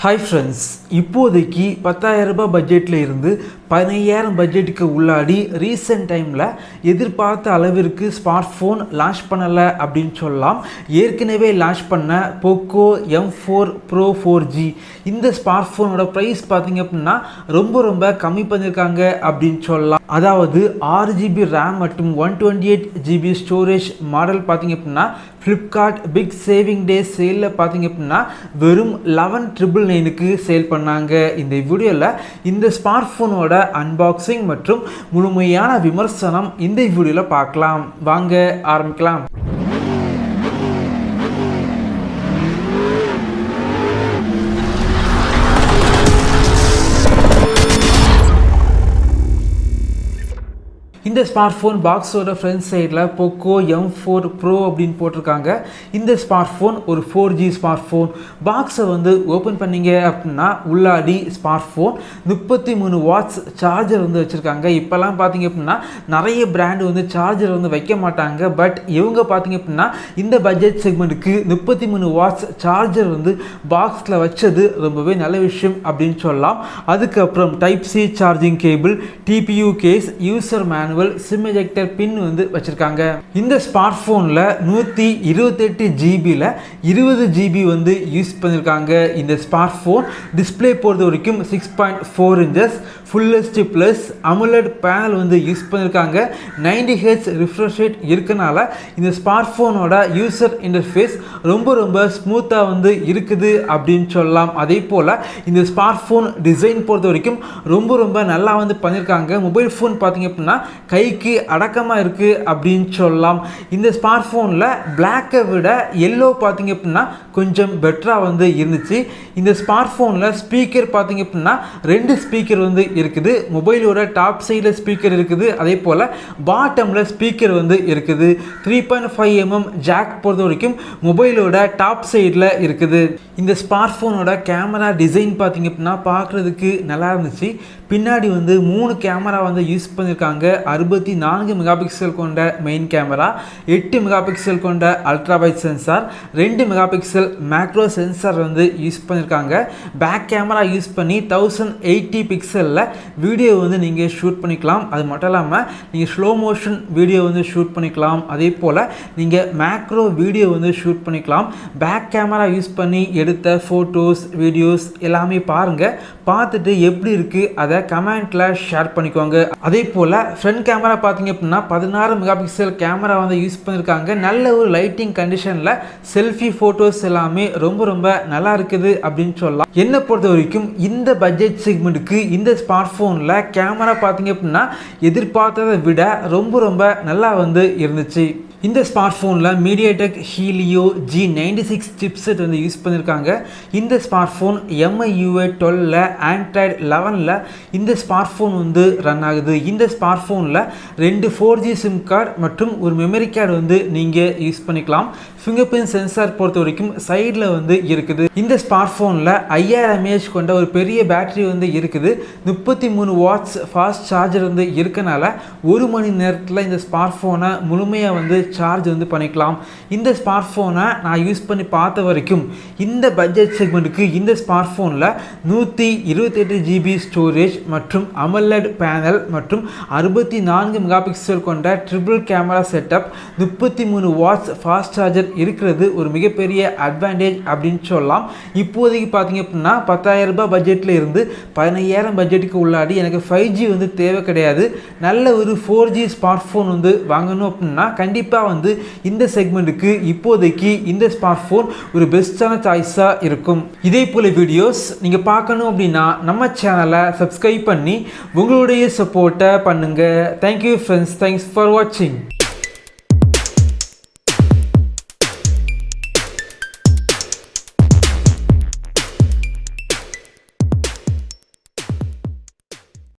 Hi friends, இப்போதைக்கு 10,000 ரூபாய் பட்ஜெட்டில் இருந்து 15,000 பட்ஜெட்டுக்கு உள்ளாடி ரீசெண்ட் டைமில் எதிர்பார்த்த அளவிற்கு ஸ்மார்ட் ஃபோன் லான்ச் பண்ணலை அப்படின்னு சொல்லலாம். ஏற்கனவே லான்ச் பண்ண POCO M4 Pro 4G இந்த ஸ்மார்ட் ஃபோனோட ப்ரைஸ் பார்த்திங்க அப்படின்னா ரொம்ப கம்மி பண்ணியிருக்காங்க அப்படின்னு சொல்லலாம். அதாவது 6GB RAM மற்றும் 128GB ஸ்டோரேஜ் மாடல் பார்த்திங்க அப்படின்னா Flipkart Big Savings Days சேலில் பார்த்திங்க அப்படின்னா வெறும் 11,999க்கு சேல் பண்ணாங்க. இந்த வீடியோவில் இந்த ஸ்மார்ட் ஃபோனோட அன்பாக்சிங் மற்றும் முழுமையான விமர்சனம் இந்த வீடியோவில் பார்க்கலாம். வாங்க ஆரம்பிக்கலாம். இந்த ஸ்மார்ட் ஃபோன் பாக்ஸோட ஃப்ரண்ட் சைடில் POCO M4 Pro அப்படின்னு போட்டிருக்காங்க. இந்த ஸ்மார்ட் ஃபோன் ஒரு 4G ஸ்மார்ட் ஃபோன். பாக்ஸை ஓப்பன் பண்ணிங்க அப்படின்னா உள்ளாடி ஸ்மார்ட் ஃபோன் 33 வாட்ஸ் சார்ஜர் வச்சுருக்காங்க. இப்போல்லாம் பார்த்திங்க அப்படின்னா நிறைய பிராண்டு சார்ஜர் வைக்க மாட்டாங்க. பட் இவங்க பார்த்திங்க அப்படின்னா இந்த பட்ஜெட் செக்மெண்ட்டுக்கு 33 வாட்ஸ் சார்ஜர் பாக்ஸில் வச்சது ரொம்பவே நல்ல விஷயம் அப்படின்னு சொல்லலாம். அதுக்கப்புறம் type C charging cable, TPU case, user manual, SIM ejector pin வச்சிருக்காங்க. இந்த ஸ்மார்ட் போன்ல 128GB 20GB யூஸ் பண்ணிருக்காங்க. இந்த ஸ்மார்ட் போன் டிஸ்பிளே பொறுத்த வரைக்கும் 6.4 inches Full HD Plus AMOLED panel use பண்ணிருக்காங்க. 90Hz ரிஃப்ரெஷ் ரேட் இருக்கனால இந்த ஸ்மார்ட் போனோட யூசர் இன்டர்ஃபேஸ் ரொம்ப ஸ்மூத்தா இருக்குது அப்படின்னு சொல்லலாம். அதே போல இந்த ஸ்மார்ட் போன் டிசைன் பொறுத்த வரைக்கும் ரொம்ப நல்லா பண்ணிருக்காங்க. மொபைல் போன் பார்த்தீங்க அப்படின்னா கைக்கு அடக்கமாக இருக்குது அப்படின்னு சொல்லலாம். இந்த ஸ்மார்ட் ஃபோனில் பிளாக்கை விட எல்லோ பார்த்தீங்க அப்படின்னா கொஞ்சம் பெட்டராக இருந்துச்சு. இந்த ஸ்மார்ட் ஃபோனில் ஸ்பீக்கர் பார்த்தீங்க அப்படின்னா 2 ஸ்பீக்கர் இருக்குது. மொபைலோட டாப் சைடில் ஸ்பீக்கர் இருக்குது, அதே போல் பாட்டமில் ஸ்பீக்கர் இருக்குது. 3.5mm ஜாக் பொறுத்த வரைக்கும் மொபைலோட டாப் சைடில் இருக்குது. இந்த ஸ்மார்ட் ஃபோனோட கேமரா டிசைன் பார்த்தீங்க அப்படின்னா பார்க்குறதுக்கு நல்லா இருந்துச்சு. பின்னாடி 3 கேமரா யூஸ் பண்ணியிருக்காங்க. 64 மெகாபிக்சல் கொண்ட மெயின் கேமரா, 8 மெகாபிக்சல் கொண்ட ultrawide sensor, 2 megapixel macro sensor use பண்ணியிருக்காங்க. பேக் கேமரா யூஸ் பண்ணி 1080 பிக்சலில் வீடியோ நீங்கள் ஷூட் பண்ணிக்கலாம். அது மட்டும் இல்லாமல் நீங்கள் ஸ்லோ மோஷன் வீடியோ ஷூட் பண்ணிக்கலாம். அதே போல் நீங்கள் மேக்ரோ வீடியோ ஷூட் பண்ணிக்கலாம். பேக் கேமரா யூஸ் பண்ணி எடுத்த ஃபோட்டோஸ், வீடியோஸ் எல்லாமே பாருங்கள். பார்த்துட்டு எப்படி இருக்குது அதை கமெண்ட்ல ஷேர் பண்ணிக்கோங்க. அதே போல் ஃப்ரண்ட் கேமரா பார்த்தீங்க அப்படின்னா 16 மெகாபிக்சல் கேமரா யூஸ் பண்ணியிருக்காங்க. நல்ல ஒரு லைட்டிங் கண்டிஷனில் செல்ஃபி ஃபோட்டோஸ் எல்லாமே ரொம்ப நல்லா இருக்குது அப்படின்னு சொல்லலாம். என்னை பொறுத்த வரைக்கும் இந்த பட்ஜெட் செக்மெண்ட்டுக்கு இந்த ஸ்மார்ட் ஃபோனில் கேமரா பார்த்தீங்க அப்படின்னா எதிர்பார்த்ததை விட ரொம்ப நல்லா இருந்துச்சு. இந்த ஸ்மார்ட் ஃபோனில் MediaTek Helio G96 chipset use பண்ணியிருக்காங்க. இந்த ஸ்மார்ட் ஃபோன் MIUI 12 Android 11 இந்த ஸ்மார்ட் ஃபோன் ரன் ஆகுது. இந்த ஸ்மார்ட் ஃபோனில் 2 4G சிம் கார்டு மற்றும் ஒரு மெமரி கார்டு நீங்கள் யூஸ் பண்ணிக்கலாம். ஃபிங்கர் பிரிண்ட் சென்சார் பொறுத்த வரைக்கும் சைடில் இருக்குது. இந்த ஸ்மார்ட் ஃபோனில் 5000 mAh கொண்ட ஒரு பெரிய பேட்டரி இருக்குது. 33 வாட்ஸ் ஃபாஸ்ட் சார்ஜர் இருக்கனால 1 மணி நேரத்தில் இந்த ஸ்மார்ட் ஃபோனை முழுமையாக சார்ஜ் பண்ணிக்கலாம். இந்த ஸ்மார்ட் ஃபோனை நான் யூஸ் பண்ணி பார்த்த வரைக்கும் இந்த பட்ஜெட் செக்மெண்ட்டுக்கு இந்த ஸ்மார்ட் ஃபோனில் 128GB ஸ்டோரேஜ் மற்றும் AMOLED பேனல் மற்றும் 64 மெகாபிக்சல் கொண்ட triple camera setup, 33 watts fast charger இருக்கிறது ஒரு மிகப்பெரிய அட்வான்டேஜ் அப்படின்னு சொல்லலாம். இப்போதைக்கு பார்த்தீங்க அப்படின்னா 10,000 ரூபாய் பட்ஜெட்டில் இருந்து 15,000 பட்ஜெட்டுக்கு உள்ளாடி எனக்கு 5G தேவை கிடையாது. நல்ல ஒரு 4G ஸ்மார்ட் ஃபோன் வாங்கணும் அப்படின்னா கண்டிப்பாக இந்த செக்மெண்ட்டுக்கு இப்போதைக்கு இந்த ஸ்மார்ட் ஃபோன் ஒரு பெஸ்டான சாய்ஸாக இருக்கும். இதே போல வீடியோஸ் நீங்கள் பார்க்கணும் அப்படின்னா நம்ம சேனலை சப்ஸ்கிரைப் பண்ணி உங்களுடைய சப்போர்ட்டை பண்ணுங்கள். தேங்க்யூ ஃப்ரெண்ட்ஸ், தேங்க்ஸ் ஃபார் வாட்சிங்.